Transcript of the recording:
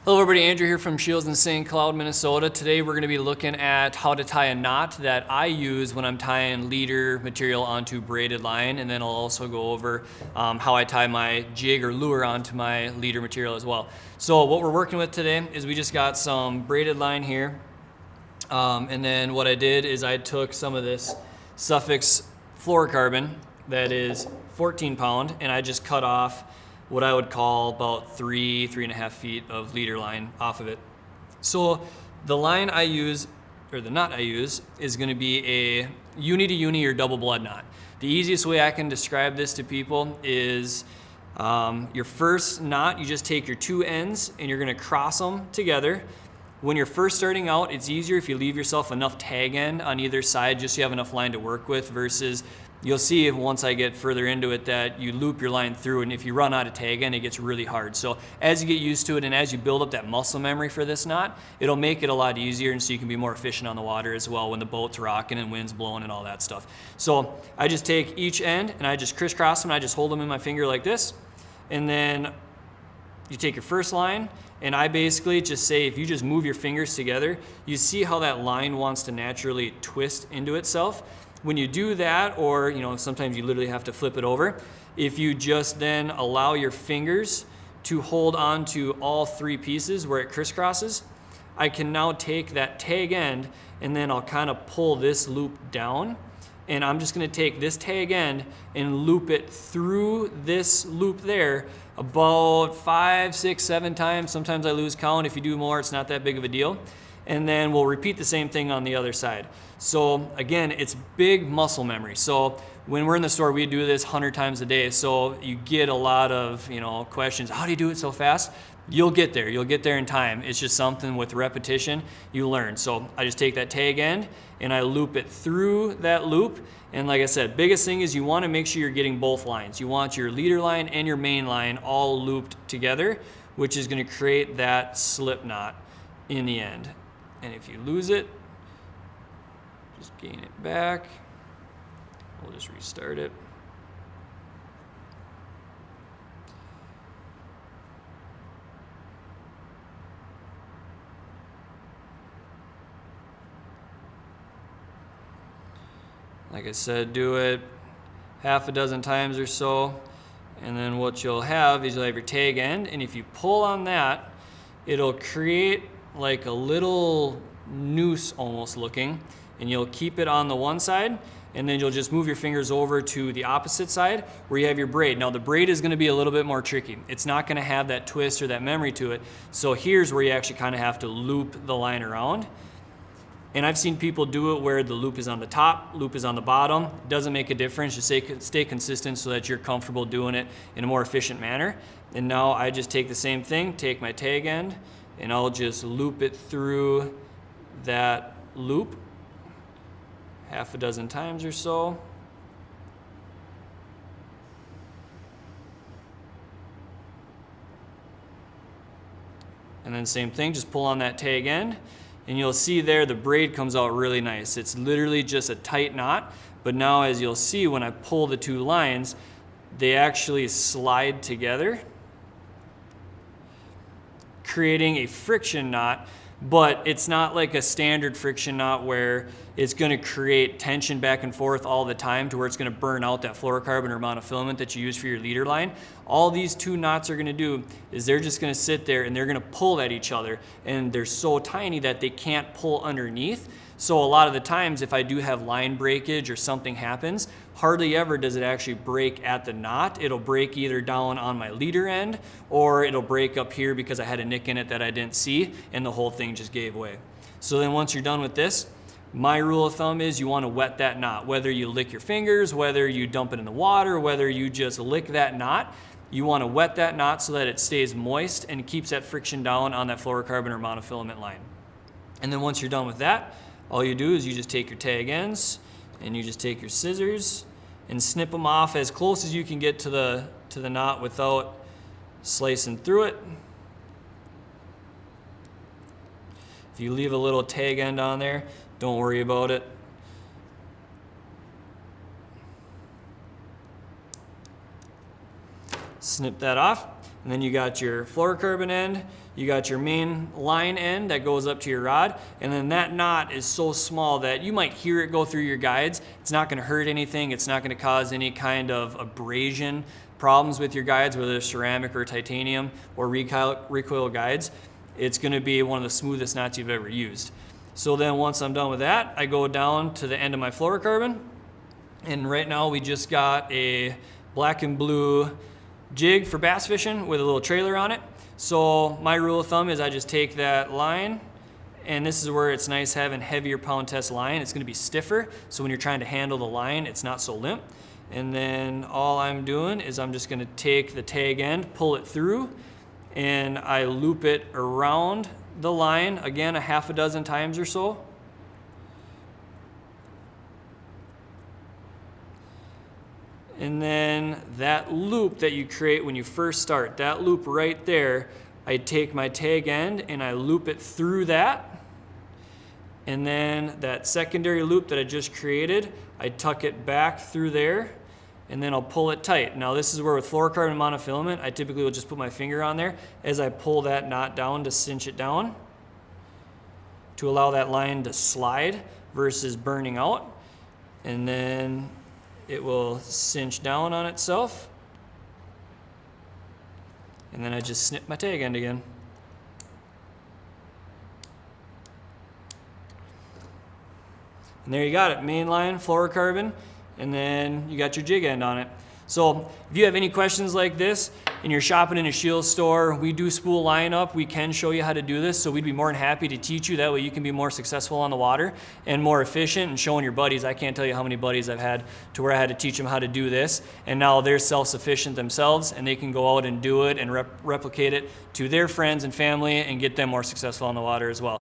Hello everybody, Andrew here from SCHEELS in St. Cloud, Minnesota. Today we're going to be looking at how to tie a knot that I use when I'm tying leader material onto braided line, and then I'll also go over how I tie my jig or lure onto my leader material as well. So what we're working with today is we just got some braided line here, and then what I did is I took some of this Suffix fluorocarbon that is 14 pound, and I just cut off what I would call about 3.5 feet of leader line off of it. So the line I use, or the knot I use, is going to be a Uni-Uni or double blood knot. The easiest way I can describe this to people is your first knot, you just take your two ends and you're going to cross them together. When you're first starting out, it's easier if you leave yourself enough tag end on either side just so you have enough line to work with, versus you'll see if once I get further into it that you loop your line through, and if you run out of tag end, it gets really hard. So as you get used to it and as you build up that muscle memory for this knot, it'll make it a lot easier, and so you can be more efficient on the water as well when the boat's rocking and wind's blowing and all that stuff. So I just take each end and I just crisscross them, and I just hold them in my finger like this, and then you take your first line, and I basically just say, if you just move your fingers together, you see how that line wants to naturally twist into itself. When you do that, or sometimes you literally have to flip it over, if you just then allow your fingers to hold on to all three pieces where it crisscrosses, I can now take that tag end and then I'll kind of pull this loop down, and I'm just going to take this tag end and loop it through this loop there about 5, 6, 7 times. Sometimes I lose count. If you do more, it's not that big of a deal. And then we'll repeat the same thing on the other side. So again, it's big muscle memory. So when we're in the store, we do this 100 times a day. So you get a lot of questions. How do you do it so fast? You'll get there. You'll get there in time. It's just something with repetition you learn. So I just take that tag end and I loop it through that loop. And like I said, biggest thing is you want to make sure you're getting both lines. You want your leader line and your main line all looped together, which is going to create that slip knot in the end. And if you lose it, just gain it back. We'll just restart it. Like I said, do it half a dozen times or so, and then what you'll have is you'll have your tag end, and if you pull on that, it'll create like a little noose almost looking, and you'll keep it on the one side, and then you'll just move your fingers over to the opposite side where you have your braid. Now the braid is going to be a little bit more tricky. It's not going to have that twist or that memory to it, so here's where you actually kind of have to loop the line around. And I've seen people do it where the loop is on the top, loop is on the bottom. Doesn't make a difference. Just stay consistent so that you're comfortable doing it in a more efficient manner. And now I just take the same thing, take my tag end, and I'll just loop it through that loop half a dozen times or so. And then same thing, just pull on that tag end. And you'll see there the braid comes out really nice. It's literally just a tight knot, but now as you'll see when I pull the two lines, they actually slide together, creating a friction knot, but it's not like a standard friction knot where it's going to create tension back and forth all the time to where it's going to burn out that fluorocarbon or monofilament that you use for your leader line. All these two knots are going to do is they're just going to sit there and they're going to pull at each other, and they're so tiny that they can't pull underneath. So a lot of the times if I do have line breakage or something happens, hardly ever does it actually break at the knot. It'll break either down on my leader end or it'll break up here because I had a nick in it that I didn't see and the whole thing just gave way. So then once you're done with this, my rule of thumb is you want to wet that knot. Whether you lick your fingers, whether you dump it in the water, whether you just lick that knot, you want to wet that knot so that it stays moist and keeps that friction down on that fluorocarbon or monofilament line. And then once you're done with that, all you do is you just take your tag ends and you just take your scissors and snip them off as close as you can get to the knot without slicing through it. If you leave a little tag end on there, don't worry about it. Snip that off. And then you got your fluorocarbon end, you got your main line end that goes up to your rod, and then that knot is so small that you might hear it go through your guides. It's not going to hurt anything. It's not going to cause any kind of abrasion problems with your guides, whether they're ceramic or titanium or recoil guides. It's going to be one of the smoothest knots you've ever used. So then once I'm done with that, I go down to the end of my fluorocarbon, and right now we just got a black and blue jig for bass fishing with a little trailer on it. So my rule of thumb is I just take that line, and this is where it's nice having heavier pound test line. It's going to be stiffer, so when you're trying to handle the line, it's not so limp. And then all I'm doing is I'm just going to take the tag end, pull it through, and I loop it around the line, again, a half a dozen times or so. And then that loop that you create when you first start, that loop right there, I take my tag end and I loop it through that. And then that secondary loop that I just created, I tuck it back through there, and then I'll pull it tight. Now this is where with fluorocarbon monofilament, I typically will just put my finger on there as I pull that knot down to cinch it down, to allow that line to slide versus burning out. And then it will cinch down on itself, and then I just snip my tag end again. And there you got it, main line, fluorocarbon, and then you got your jig end on it. So if you have any questions like this and you're shopping in a SCHEELS store, we do spool line up. We can show you how to do this, so we'd be more than happy to teach you. That way you can be more successful on the water and more efficient and showing your buddies. I can't tell you how many buddies I've had to where I had to teach them how to do this, and now they're self-sufficient themselves and they can go out and do it and replicate it to their friends and family and get them more successful on the water as well.